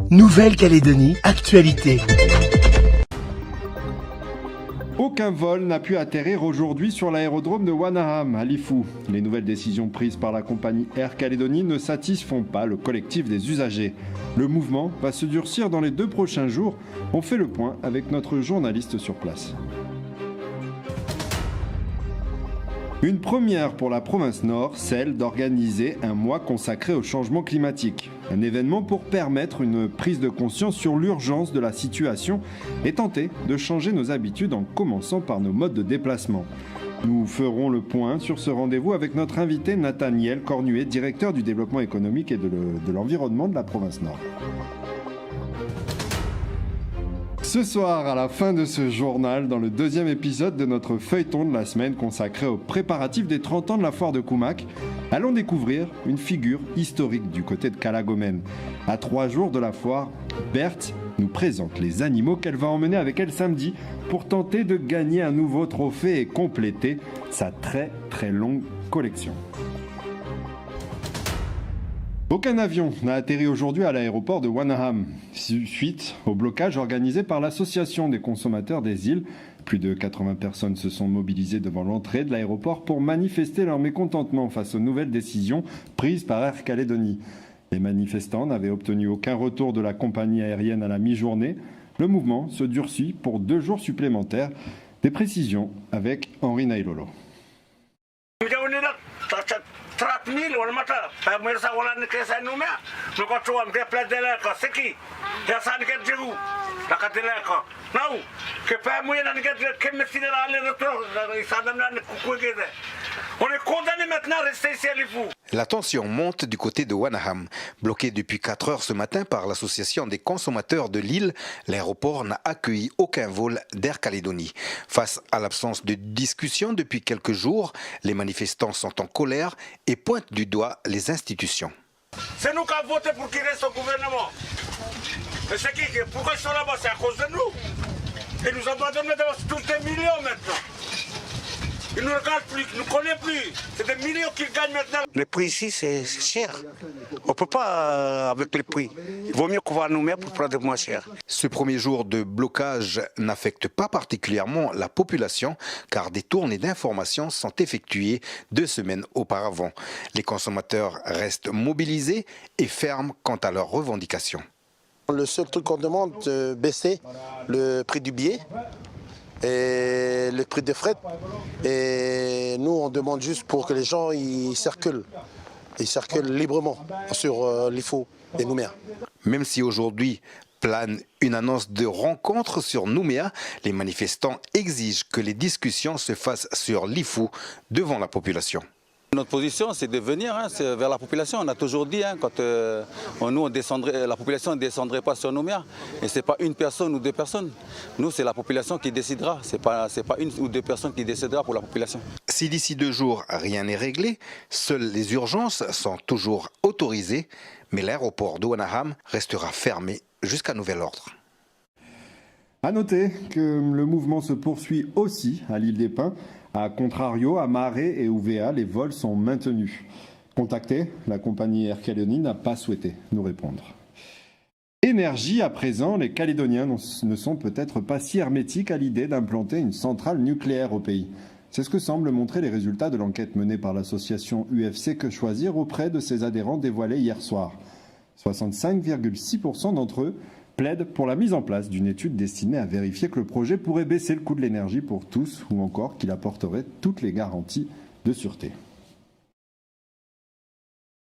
Nouvelle-Calédonie, actualité. Aucun vol n'a pu atterrir aujourd'hui sur l'aérodrome de Wanaham à Lifou. Les nouvelles décisions prises par la compagnie Air Calédonie ne satisfont pas le collectif des usagers. Le mouvement va se durcir dans les 2 prochains jours. On fait le point avec notre journaliste sur place. Une première pour la province Nord, celle d'organiser un mois consacré au changement climatique. Un événement pour permettre une prise de conscience sur l'urgence de la situation et tenter de changer nos habitudes en commençant par nos modes de déplacement. Nous ferons le point sur ce rendez-vous avec notre invité Nathaniel Cornuet, directeur du développement économique et de l'environnement de la province Nord. Ce soir, à la fin de ce journal, dans le 2e épisode de notre feuilleton de la semaine consacré aux préparatifs des 30 ans de la foire de Koumak, allons découvrir une figure historique du côté de Calagomène. À 3 jours de la foire, Berthe nous présente les animaux qu'elle va emmener avec elle samedi pour tenter de gagner un nouveau trophée et compléter sa très longue collection. Aucun avion n'a atterri aujourd'hui à l'aéroport de Wanaham, suite au blocage organisé par l'Association des consommateurs des îles. Plus de 80 personnes se sont mobilisées devant l'entrée de l'aéroport pour manifester leur mécontentement face aux nouvelles décisions prises par Air Calédonie. Les manifestants n'avaient obtenu aucun retour de la compagnie aérienne à la mi-journée. Le mouvement se durcit pour 2 jours supplémentaires. Des précisions avec Henri Nailolo. 30 000 wala mata pemirsa wala nikesa numia nukotua mtepladeleka siki ya sanket jigu lakadeleka nau ke pemuye na niket kemesine la ale retro sadam na kukwegede. On est condamné maintenant à rester ici à Lifou. La tension monte du côté de Wanaham. Bloqué depuis 4 heures ce matin par l'association des consommateurs de l'île, l'aéroport n'a accueilli aucun vol d'Air Calédonie. Face à l'absence de discussion depuis quelques jours, les manifestants sont en colère et pointent du doigt les institutions. C'est nous qui avons voté pour qu'il reste au gouvernement. Mais c'est qui? Pourquoi ils sont là-bas? C'est à cause de nous. Ils nous abandonnent tous des millions maintenant. Ils ne nous regardent plus, ils ne nous connaissent plus. C'est des millions qu'ils gagnent maintenant. Le prix ici, c'est cher. On ne peut pas avec les prix. Il vaut mieux qu'on va nous mettre pour prendre moins cher. Ce premier jour de blocage n'affecte pas particulièrement la population car des tournées d'information sont effectuées 2 semaines auparavant. Les consommateurs restent mobilisés et fermes quant à leurs revendications. Le seul truc qu'on demande, c'est baisser le prix du billet et le prix des frais. Et nous, on demande juste pour que les gens ils circulent librement sur Lifou et Nouméa. Même si aujourd'hui plane une annonce de rencontre sur Nouméa, les manifestants exigent que les discussions se fassent sur Lifou devant la population. Notre position, c'est de venir vers la population. On a toujours dit, quand la population ne descendrait pas sur Nouméa. Et ce n'est pas une personne ou 2 personnes. Nous, c'est la population qui décidera. Ce n'est pas 1 ou 2 personnes qui décidera pour la population. Si d'ici 2 jours, rien n'est réglé, seules les urgences sont toujours autorisées, mais l'aéroport de Wanaham restera fermé jusqu'à nouvel ordre. A noter que le mouvement se poursuit aussi à l'île des Pins. A contrario, à Marais et Ouvéa, les vols sont maintenus. Contacté, la compagnie Air Calédonie n'a pas souhaité nous répondre. Énergie à présent, les Calédoniens ne sont peut-être pas si hermétiques à l'idée d'implanter une centrale nucléaire au pays. C'est ce que semblent montrer les résultats de l'enquête menée par l'association UFC Que Choisir auprès de ses adhérents dévoilée hier soir. 65,6% d'entre eux plaide pour la mise en place d'une étude destinée à vérifier que le projet pourrait baisser le coût de l'énergie pour tous ou encore qu'il apporterait toutes les garanties de sûreté.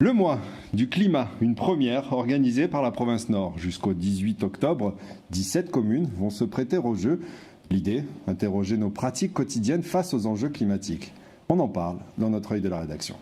Le mois du climat, une première organisée par la province Nord. Jusqu'au 18 octobre, 17 communes vont se prêter au jeu. L'idée, interroger nos pratiques quotidiennes face aux enjeux climatiques. On en parle dans notre œil de la rédaction.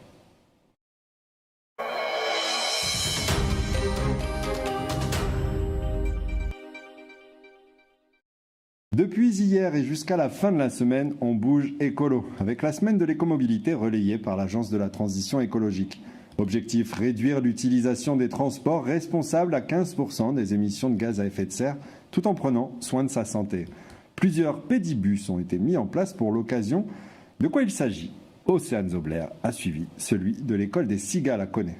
Depuis hier et jusqu'à la fin de la semaine, on bouge écolo, avec la semaine de l'écomobilité relayée par l'Agence de la transition écologique. Objectif, réduire l'utilisation des transports responsables à 15% des émissions de gaz à effet de serre, tout en prenant soin de sa santé. Plusieurs pédibus ont été mis en place pour l'occasion. De quoi il s'agit? Océane Zobler a suivi celui de l'école des Cigales à Koné.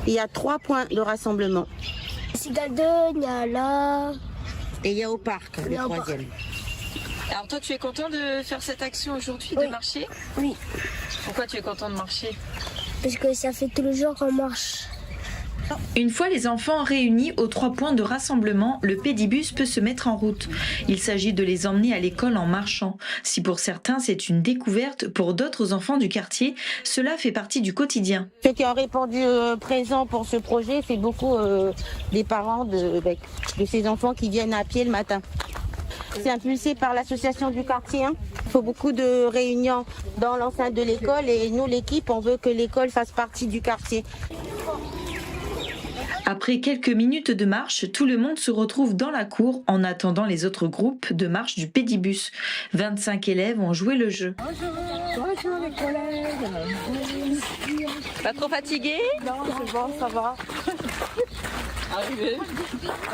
Il y a 3 points de rassemblement. Cigale il y a là. Et il y a au parc, le 3e. Alors toi, tu es content de faire cette action aujourd'hui, de marcher? Oui. Pourquoi tu es content de marcher? Parce que ça fait tout le jour qu'on marche. Une fois les enfants réunis aux 3 points de rassemblement, le pédibus peut se mettre en route. Il s'agit de les emmener à l'école en marchant. Si pour certains c'est une découverte, pour d'autres enfants du quartier, cela fait partie du quotidien. Ceux qui ont répondu présent pour ce projet, c'est beaucoup des parents de ces enfants qui viennent à pied le matin. C'est impulsé par l'association du quartier. Il faut beaucoup de réunions dans l'enceinte de l'école et nous, l'équipe, on veut que l'école fasse partie du quartier. Après quelques minutes de marche, tout le monde se retrouve dans la cour en attendant les autres groupes de marche du pédibus. 25 élèves ont joué le jeu. Bonjour les collègues. Pas trop fatigué? Non, c'est bon, ça va. Arrivé.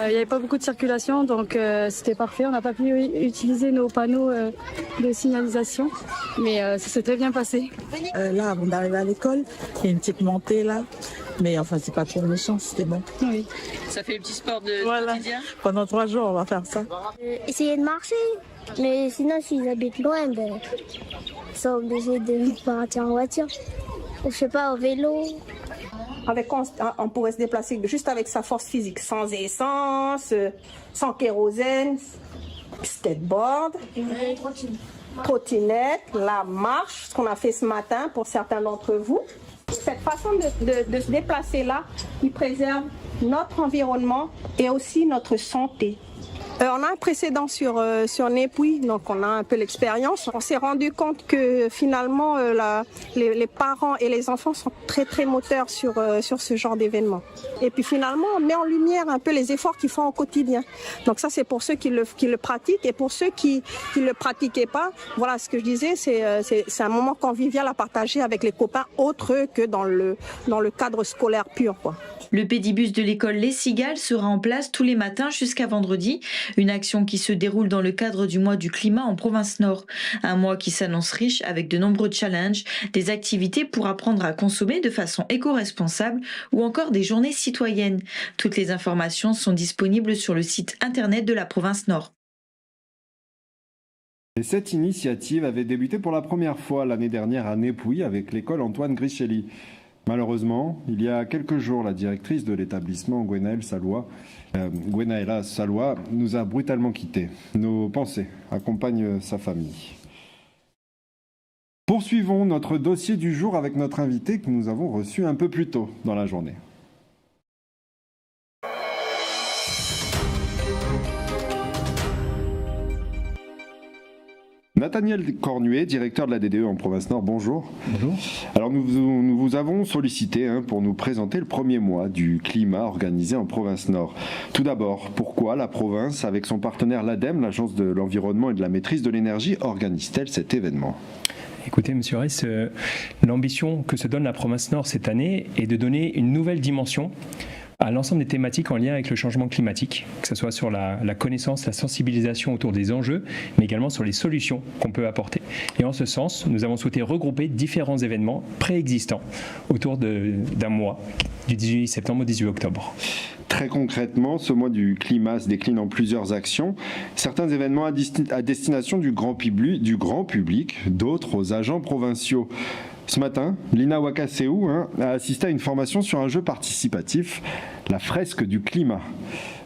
Il n'y avait pas beaucoup de circulation, donc c'était parfait. On n'a pas pu utiliser nos panneaux de signalisation, mais ça s'est très bien passé. Là, avant d'arriver à l'école, il y a une petite montée là. Mais enfin, c'est pas trop méchant, c'était bon. Oui. Ça fait le petit sport de quotidien? Pendant 3 jours, on va faire ça. Essayer de marcher. Mais sinon, s'ils habitent loin, ils sont obligés de partir en voiture. Je sais pas, au vélo. Avec on pourrait se déplacer juste avec sa force physique, sans essence, sans kérosène, skateboard, trottinette, la marche, ce qu'on a fait ce matin pour certains d'entre vous. Cette façon de se déplacer là, il préserve notre environnement et aussi notre santé. On a un précédent sur Népouy, donc on a un peu l'expérience. On s'est rendu compte que finalement les parents et les enfants sont très très moteurs sur ce genre d'événement. Et puis finalement on met en lumière un peu les efforts qu'ils font au quotidien. Donc ça c'est pour ceux qui le pratiquent, et pour ceux qui ne le pratiquaient pas, voilà ce que je disais, c'est un moment convivial à partager avec les copains autre que dans le cadre scolaire pur, quoi. Le pédibus de l'école Les Cigales sera en place tous les matins jusqu'à vendredi. Une action qui se déroule dans le cadre du mois du climat en province Nord. Un mois qui s'annonce riche avec de nombreux challenges, des activités pour apprendre à consommer de façon éco-responsable ou encore des journées citoyennes. Toutes les informations sont disponibles sur le site internet de la province Nord. Et cette initiative avait débuté pour la première fois l'année dernière à Népouy avec l'école Antoine Grichelli. Malheureusement, il y a quelques jours, la directrice de l'établissement, Gwenaëlla Salois, nous a brutalement quittés. Nos pensées accompagnent sa famille. Poursuivons notre dossier du jour avec notre invité que nous avons reçu un peu plus tôt dans la journée. Nathaniel Cornuet, directeur de la DDE en province Nord, bonjour. Bonjour. Alors nous vous avons sollicité pour nous présenter le premier mois du climat organisé en province Nord. Tout d'abord, pourquoi la province, avec son partenaire l'ADEME, l'Agence de l'environnement et de la maîtrise de l'énergie, organise-t-elle cet événement ? Écoutez, Monsieur Reiss, l'ambition que se donne la province Nord cette année est de donner une nouvelle dimension à l'ensemble des thématiques en lien avec le changement climatique, que ce soit sur la connaissance, la sensibilisation autour des enjeux, mais également sur les solutions qu'on peut apporter. Et en ce sens, nous avons souhaité regrouper différents événements préexistants autour d'un mois, du 18 septembre au 18 octobre. Très concrètement, ce mois du climat se décline en plusieurs actions. Certains événements à destination du grand public, d'autres aux agents provinciaux. Ce matin, Lina Wakaseou a assisté à une formation sur un jeu participatif, la fresque du climat.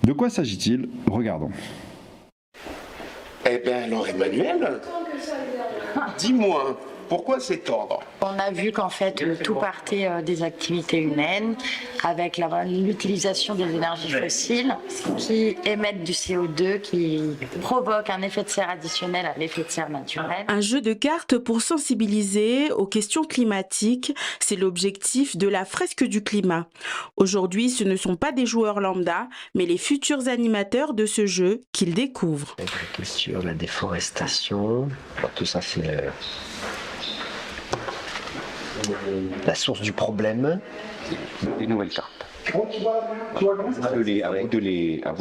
De quoi s'agit-il ? Regardons. Eh bien alors Emmanuel, dis-moi, pourquoi cet ordre ? On a vu qu'en fait tout partait des activités humaines avec l'utilisation des énergies fossiles qui émettent du CO2, qui provoquent un effet de serre additionnel à l'effet de serre naturel. Un jeu de cartes pour sensibiliser aux questions climatiques, c'est l'objectif de la fresque du climat. Aujourd'hui, ce ne sont pas des joueurs lambda, mais les futurs animateurs de ce jeu qu'ils découvrent. L'agriculture, la déforestation, tout ça c'est la source du problème. Des nouvelles cartes. À vous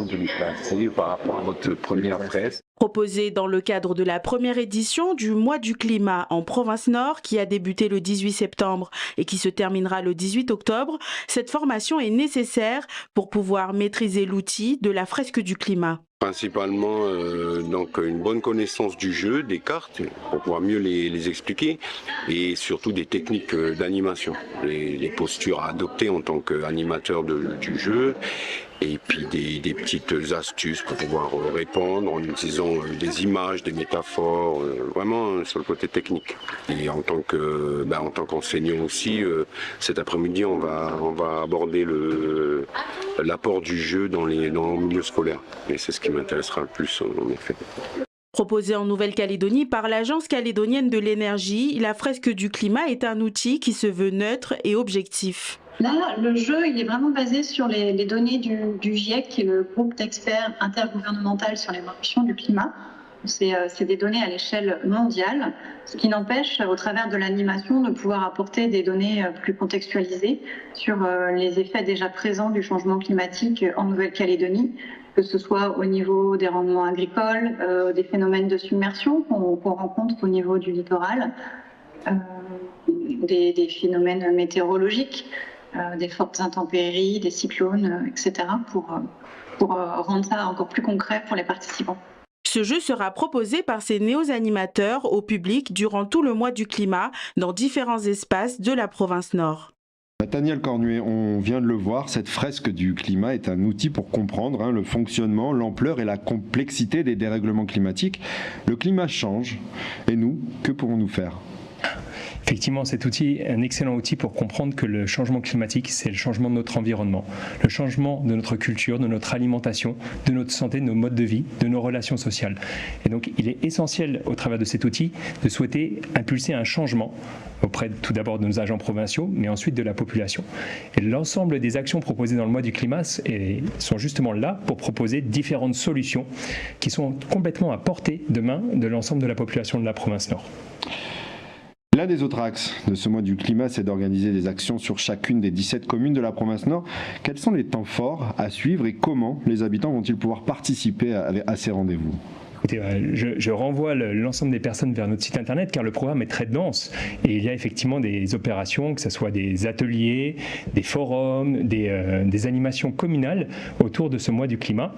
de les placer par rapport à votre première fresque. Proposé dans le cadre de la première édition du mois du climat en province Nord qui a débuté le 18 septembre et qui se terminera le 18 octobre, cette formation est nécessaire pour pouvoir maîtriser l'outil de la fresque du climat. Principalement donc une bonne connaissance du jeu, des cartes, pour pouvoir mieux les expliquer, et surtout des techniques d'animation, les postures à adopter en tant qu'animateur du jeu, et puis des petites astuces pour pouvoir répondre en utilisant des images, des métaphores, vraiment sur le côté technique. Et en tant qu'enseignant aussi, cet après-midi on va aborder l'apport du jeu dans le milieu scolaire, et c'est ce qui m'intéressera le plus en effet. Proposée en Nouvelle-Calédonie par l'Agence calédonienne de l'énergie, la fresque du climat est un outil qui se veut neutre et objectif. Là, le jeu, il est vraiment basé sur les données du GIEC, qui est le groupe d'experts intergouvernemental sur l'évolution du climat. C'est des données à l'échelle mondiale, ce qui n'empêche, au travers de l'animation, de pouvoir apporter des données plus contextualisées sur les effets déjà présents du changement climatique en Nouvelle-Calédonie, que ce soit au niveau des rendements agricoles, des phénomènes de submersion qu'on rencontre au niveau du littoral, des phénomènes météorologiques, des fortes intempéries, des cyclones, etc., pour rendre ça encore plus concret pour les participants. Ce jeu sera proposé par ces néo-animateurs au public durant tout le mois du climat dans différents espaces de la province Nord. Nathaniel Cornuet, on vient de le voir, cette fresque du climat est un outil pour comprendre le fonctionnement, l'ampleur et la complexité des dérèglements climatiques. Le climat change, et nous, que pourrons-nous faire ? Effectivement, cet outil est un excellent outil pour comprendre que le changement climatique, c'est le changement de notre environnement, le changement de notre culture, de notre alimentation, de notre santé, de nos modes de vie, de nos relations sociales. Et donc, il est essentiel, au travers de cet outil, de souhaiter impulser un changement auprès tout d'abord de nos agents provinciaux, mais ensuite de la population. Et l'ensemble des actions proposées dans le mois du climat sont justement là pour proposer différentes solutions qui sont complètement à portée de main de l'ensemble de la population de la province Nord. L'un des autres axes de ce mois du climat, c'est d'organiser des actions sur chacune des 17 communes de la province Nord. Quels sont les temps forts à suivre et comment les habitants vont-ils pouvoir participer à ces rendez-vous ? Écoutez, je renvoie l'ensemble des personnes vers notre site internet car le programme est très dense et il y a effectivement des opérations, que ce soit des ateliers, des forums, des animations communales autour de ce mois du climat.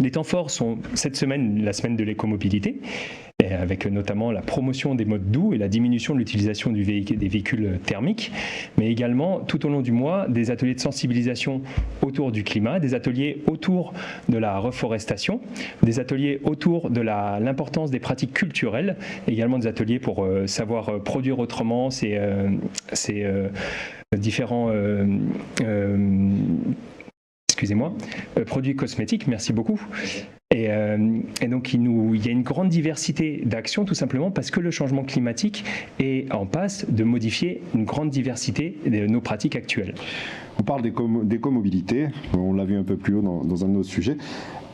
Les temps forts sont cette semaine, la semaine de l'écomobilité, avec notamment la promotion des modes doux et la diminution de l'utilisation des véhicules thermiques, mais également tout au long du mois des ateliers de sensibilisation autour du climat, des ateliers autour de la reforestation, des ateliers autour de l'importance des pratiques culturelles, également des ateliers pour savoir produire autrement ces différents produits cosmétiques, merci beaucoup. Et donc il y a une grande diversité d'actions tout simplement parce que le changement climatique est en passe de modifier une grande diversité de nos pratiques actuelles. On parle d'écomobilité, on l'a vu un peu plus haut dans un de nos sujets.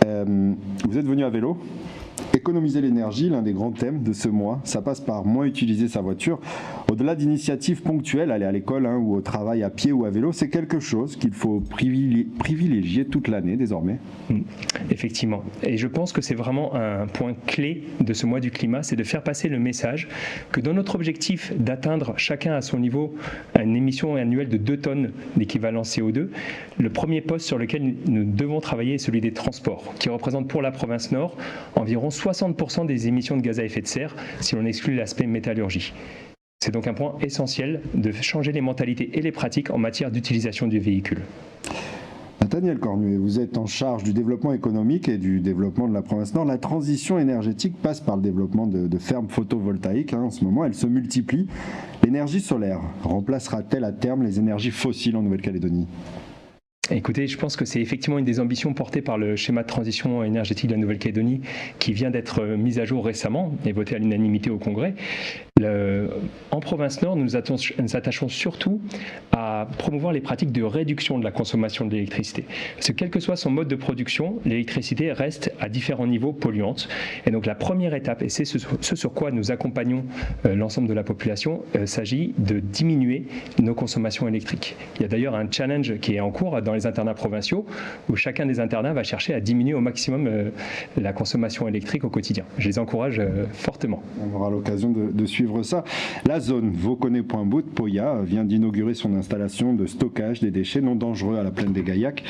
Vous êtes venu à vélo ? Économiser l'énergie, l'un des grands thèmes de ce mois, ça passe par moins utiliser sa voiture. Au-delà d'initiatives ponctuelles, aller à l'école ou au travail à pied ou à vélo, c'est quelque chose qu'il faut privilégier toute l'année désormais. Effectivement. Et je pense que c'est vraiment un point clé de ce mois du climat, c'est de faire passer le message que dans notre objectif d'atteindre chacun à son niveau une émission annuelle de 2 tonnes d'équivalent CO2, le premier poste sur lequel nous devons travailler est celui des transports, qui représente pour la province Nord environ 60% des émissions de gaz à effet de serre si l'on exclut l'aspect métallurgie. C'est donc un point essentiel de changer les mentalités et les pratiques en matière d'utilisation du véhicule. Nathaniel Cornuet, vous êtes en charge du développement économique et du développement de la province Nord. La transition énergétique passe par le développement de fermes photovoltaïques. En ce moment, elles se multiplient. L'énergie solaire remplacera-t-elle à terme les énergies fossiles en Nouvelle-Calédonie ? Écoutez, je pense que c'est effectivement une des ambitions portées par le schéma de transition énergétique de la Nouvelle-Calédonie qui vient d'être mis à jour récemment et voté à l'unanimité au Congrès. En province Nord, nous attachons surtout à promouvoir les pratiques de réduction de la consommation de l'électricité. Parce que quel que soit son mode de production, l'électricité reste à différents niveaux polluante. Et donc la première étape, et c'est ce sur quoi nous accompagnons l'ensemble de la population, s'agit de diminuer nos consommations électriques. Il y a d'ailleurs un challenge qui est en cours dans les internats provinciaux où chacun des internats va chercher à diminuer au maximum la consommation électrique au quotidien. Je les encourage fortement. On aura l'occasion de suivre ça. La zone Vauconet.Bout de Poya vient d'inaugurer son installation de stockage des déchets non dangereux à la plaine des Gaillacs.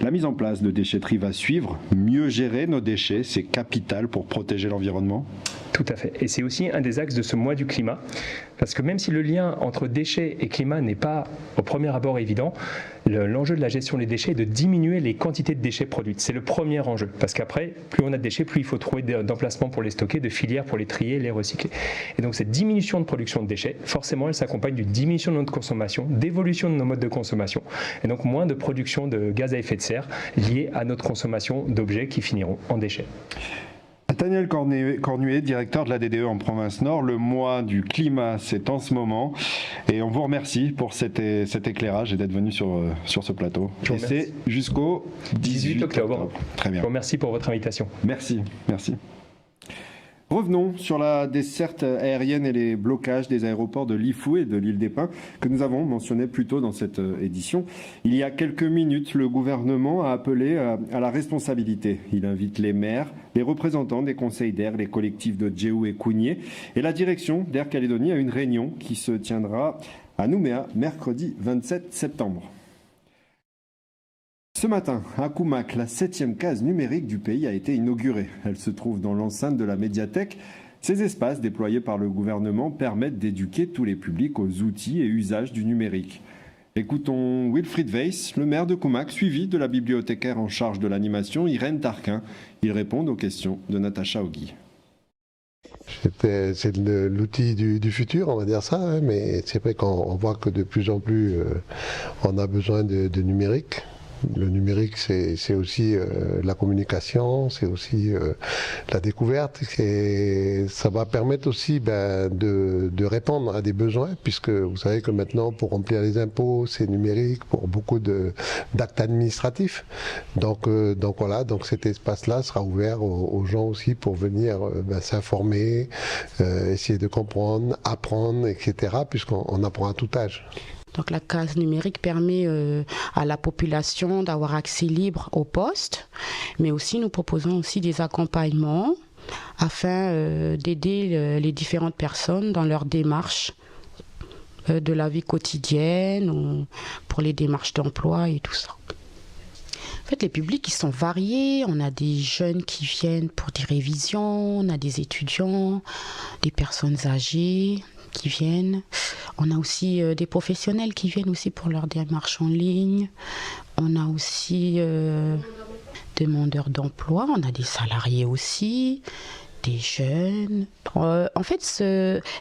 La mise en place de déchetterie va suivre. Mieux gérer nos déchets, c'est capital pour protéger l'environnement. Tout à fait. Et c'est aussi un des axes de ce mois du climat. Parce que même si le lien entre déchets et climat n'est pas au premier abord évident, l'enjeu de la gestion des déchets est de diminuer les quantités de déchets produites. C'est le premier enjeu. Parce qu'après, plus on a de déchets, plus il faut trouver d'emplacements pour les stocker, de filières pour les trier, les recycler. Et donc cette diminution de production de déchets, forcément, elle s'accompagne d'une diminution de notre consommation, d'évolution de nos modes de consommation, et donc moins de production de gaz à effet de serre liés à notre consommation d'objets qui finiront en déchets. Nathaniel Cornuet, directeur de la DDE en province Nord, le mois du climat, c'est en ce moment. Et on vous remercie pour cet éclairage et d'être venu sur ce plateau. Et c'est jusqu'au 18 octobre. Très bien. Je vous remercie pour votre invitation. Merci. Revenons sur la desserte aérienne et les blocages des aéroports de Lifou et de l'île des Pins que nous avons mentionné plus tôt dans cette édition. Il y a quelques minutes, le gouvernement a appelé à la responsabilité. Il invite les maires, les représentants des conseils d'air, les collectifs de Djéou et Kounié et la direction d'Air Calédonie à une réunion qui se tiendra à Nouméa mercredi 27 septembre. Ce matin, à Koumak, la 7e case numérique du pays a été inaugurée. Elle se trouve dans l'enceinte de la médiathèque. Ces espaces déployés par le gouvernement permettent d'éduquer tous les publics aux outils et usages du numérique. Écoutons Wilfried Weiss, le maire de Koumak, suivi de la bibliothécaire en charge de l'animation, Irène Tarquin. Ils répondent aux questions de Natacha Ogui. C'est l'outil du futur, on va dire ça, hein, mais c'est vrai qu'on voit que de plus en plus on a besoin de numérique. Le numérique, c'est aussi la communication, c'est aussi la découverte. Ça va permettre aussi de répondre à des besoins, puisque vous savez que maintenant, pour remplir les impôts, c'est numérique, pour beaucoup d'actes administratifs. Donc voilà, donc cet espace-là sera ouvert aux gens aussi pour venir s'informer, essayer de comprendre, apprendre, etc., puisqu'on apprend à tout âge. Donc la case numérique permet à la population d'avoir accès libre au poste, mais aussi nous proposons aussi des accompagnements afin d'aider les différentes personnes dans leur démarche de la vie quotidienne ou pour les démarches d'emploi et tout ça. En fait, les publics, ils sont variés. On a des jeunes qui viennent pour des révisions, on a des étudiants, des personnes âgées qui viennent. On a aussi des professionnels qui viennent aussi pour leur démarche en ligne. On a aussi demandeurs d'emploi, on a des salariés aussi, des jeunes. En fait,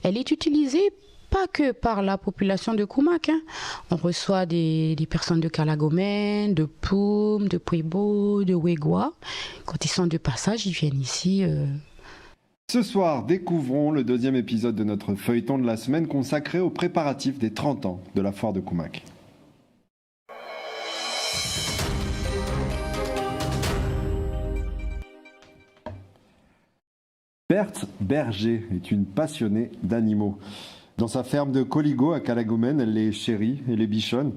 elle est utilisée pas que par la population de Koumak. Hein. On reçoit des personnes de Calagomène, de Poum, de Puebo, de Wegwa. Quand ils sont de passage, ils viennent ici. Ce soir, découvrons le 2e épisode de notre feuilleton de la semaine consacré aux préparatifs des 30 ans de la foire de Koumak. Berthe Berger est une passionnée d'animaux. Dans sa ferme de Coligo à Calagomène, elle les chérit et les bichonne.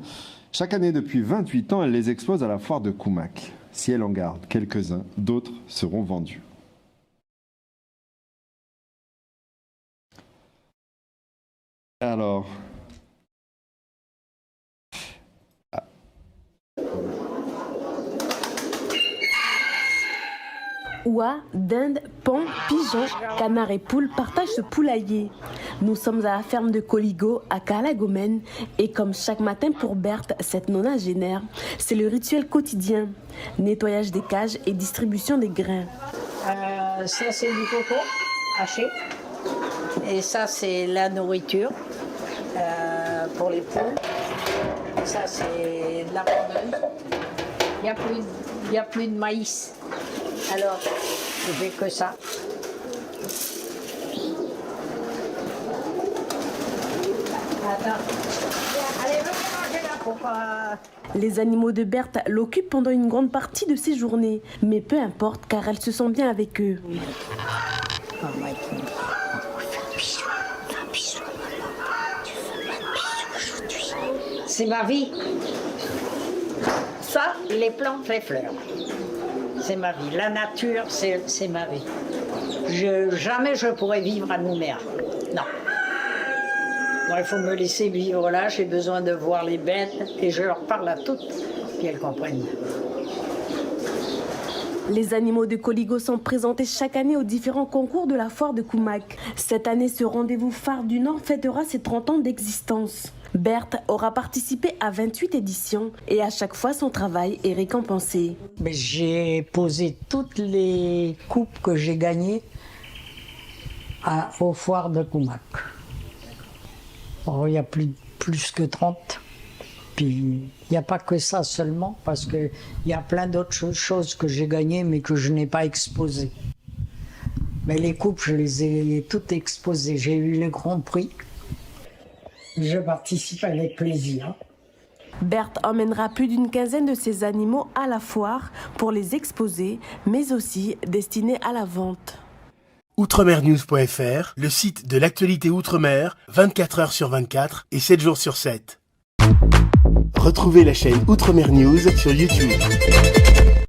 Chaque année, depuis 28 ans, elle les expose à la foire de Koumak. Si elle en garde quelques-uns, d'autres seront vendus. Alors... Oies, dindes, paons, pigeons, canards et poules partagent ce poulailler. Nous sommes à la ferme de Coligo, à Calagomène, et comme chaque matin pour Berthe, cette nonagénaire, c'est le rituel quotidien. Nettoyage des cages et distribution des grains. Ça, c'est du coco haché. Et ça, c'est la nourriture pour les poules. Ça, c'est de la pondeuse. Il n'y a plus de maïs. Alors, je fais que ça. Allez, venez manger là pour pas... Les animaux de Berthe l'occupent pendant une grande partie de ses journées. Mais peu importe, car elle se sent bien avec eux. C'est ma vie. Ça, les plantes, les fleurs. C'est ma vie. La nature, c'est ma vie. Jamais je pourrais vivre à Nouméa. Non. Moi, il faut me laisser vivre là. J'ai besoin de voir les bêtes et je leur parle à toutes, puis elles comprennent. Les animaux de Coligo sont présentés chaque année aux différents concours de la foire de Koumak. Cette année, ce rendez-vous phare du Nord fêtera ses 30 ans d'existence. Berthe aura participé à 28 éditions et à chaque fois son travail est récompensé. Mais j'ai posé toutes les coupes que j'ai gagnées aux foires de Koumak. Il y a plus que 30. Puis il n'y a pas que ça seulement, parce qu'il y a plein d'autres choses que j'ai gagnées mais que je n'ai pas exposées. Mais les coupes, je les ai toutes exposées. J'ai eu les grands prix. Je participe avec plaisir. Berthe emmènera plus d'une quinzaine de ces animaux à la foire pour les exposer, mais aussi destinés à la vente. Outremernews.fr, le site de l'actualité Outre-mer, 24 heures sur 24 et 7 jours sur 7. Retrouvez la chaîne Outremer News sur YouTube.